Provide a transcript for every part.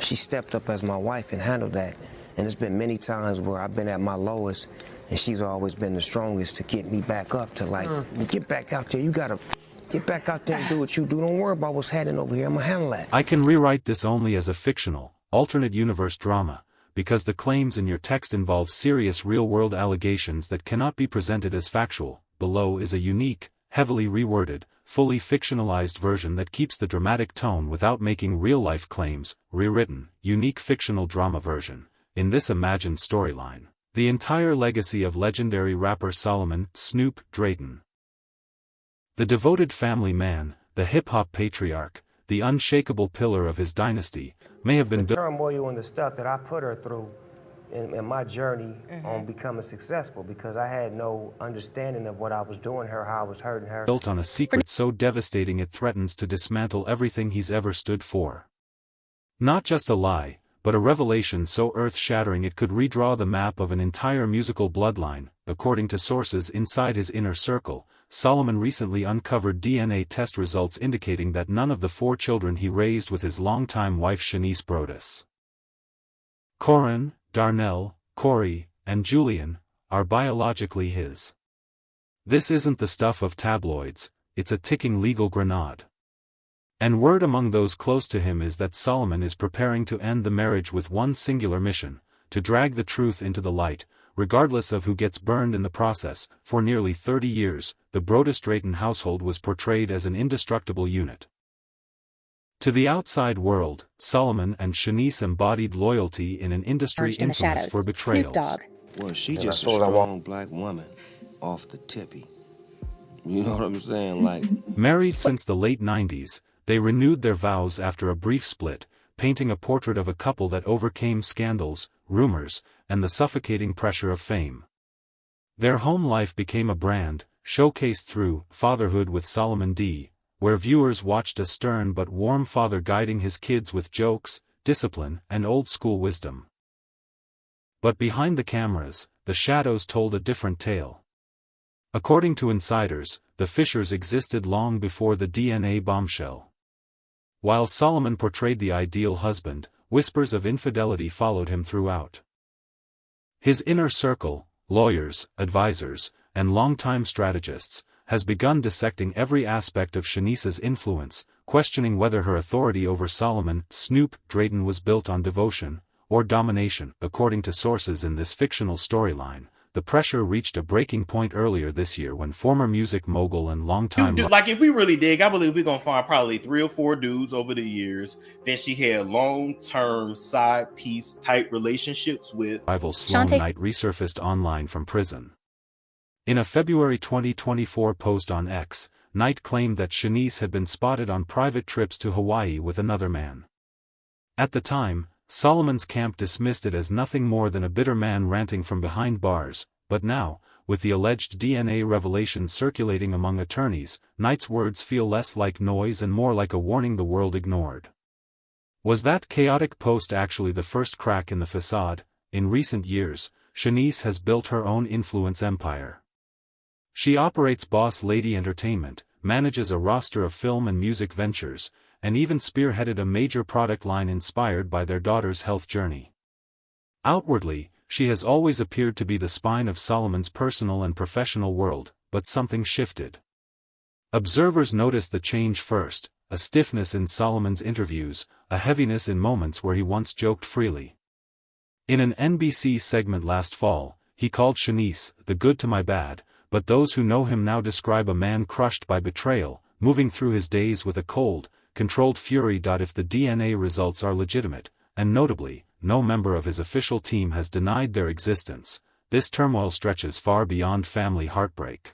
she stepped up as my wife and handled that. And there's been many times where I've been at my lowest, and she's always been the strongest to get me back up to like, get back out there. You gotta get back out there and do what you do. Don't worry about what's happening over here. I'm gonna handle that. I can rewrite this only as a fictional, alternate universe drama, because the claims in your text involve serious real-world allegations that cannot be presented as factual. Below is a unique, heavily reworded, fully fictionalized version that keeps the dramatic tone without making real-life claims. Rewritten, unique fictional drama version. In this imagined storyline, the entire legacy of legendary rapper Solomon Snoop Drayton, the devoted family man, the hip-hop patriarch, the unshakable pillar of his dynasty, may have been the turmoil and the stuff that I put her through in my journey on becoming successful, because I had no understanding of what I was doing her, how I was hurting her. Built on a secret so devastating it threatens to dismantle everything he's ever stood for. Not just a lie, but a revelation so earth-shattering it could redraw the map of an entire musical bloodline. According to sources inside his inner circle, Solomon recently uncovered DNA test results indicating that none of the 4 children he raised with his longtime wife Shanice Brodus, Corin, Darnell, Corey, and Julian, are biologically his. This isn't the stuff of tabloids, it's a ticking legal grenade. And word among those close to him is that Solomon is preparing to end the marriage with one singular mission: to drag the truth into the light, regardless of who gets burned in the process. For nearly 30 years, the Brodus-Drayton household was portrayed as an indestructible unit. To the outside world, Solomon and Shanice embodied loyalty in an industry infamous for betrayals. Well, she just a strong black woman off the tippy. You know what I'm saying? Like, married since the late 90s, they renewed their vows after a brief split, painting a portrait of a couple that overcame scandals, rumors, and the suffocating pressure of fame. Their home life became a brand, showcased through Fatherhood with Solomon D., where viewers watched a stern but warm father guiding his kids with jokes, discipline, and old-school wisdom. But behind the cameras, the shadows told a different tale. According to insiders, the Fishers existed long before the DNA bombshell. While Solomon portrayed the ideal husband, whispers of infidelity followed him throughout. His inner circle, lawyers, advisors, and longtime strategists, has begun dissecting every aspect of Shanice's influence, questioning whether her authority over Solomon Snoop Drayton was built on devotion or domination. According to sources in this fictional storyline, the pressure reached a breaking point earlier this year when former music mogul and longtime like, if we really dig, I believe we're gonna find probably 3 or 4 dudes over the years that she had long-term side piece type relationships with. Rival Sloan Knight resurfaced online from prison. In a February 2024 post on X, Knight claimed that Shanice had been spotted on private trips to Hawaii with another man. At the time, Solomon's camp dismissed it as nothing more than a bitter man ranting from behind bars, but now, with the alleged DNA revelation circulating among attorneys, Knight's words feel less like noise and more like a warning the world ignored. Was that chaotic post actually the first crack in the facade? In recent years, Shanice has built her own influence empire. She operates Boss Lady Entertainment, manages a roster of film and music ventures, and even spearheaded a major product line inspired by their daughter's health journey. Outwardly, she has always appeared to be the spine of Solomon's personal and professional world, but something shifted. Observers noticed the change first: a stiffness in Solomon's interviews, a heaviness in moments where he once joked freely. In an NBC segment last fall, he called Shanice the good to my bad, but those who know him now describe a man crushed by betrayal, moving through his days with a cold, controlled fury. If the DNA results are legitimate, and notably, no member of his official team has denied their existence, this turmoil stretches far beyond family heartbreak.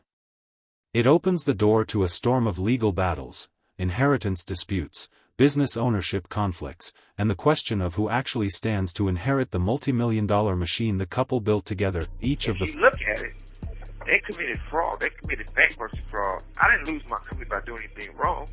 It opens the door to a storm of legal battles, inheritance disputes, business ownership conflicts, and the question of who actually stands to inherit the multi-million-dollar machine the couple built together. Each of the look at it, they committed fraud, they committed bankruptcy fraud. I didn't lose my company by doing anything wrong.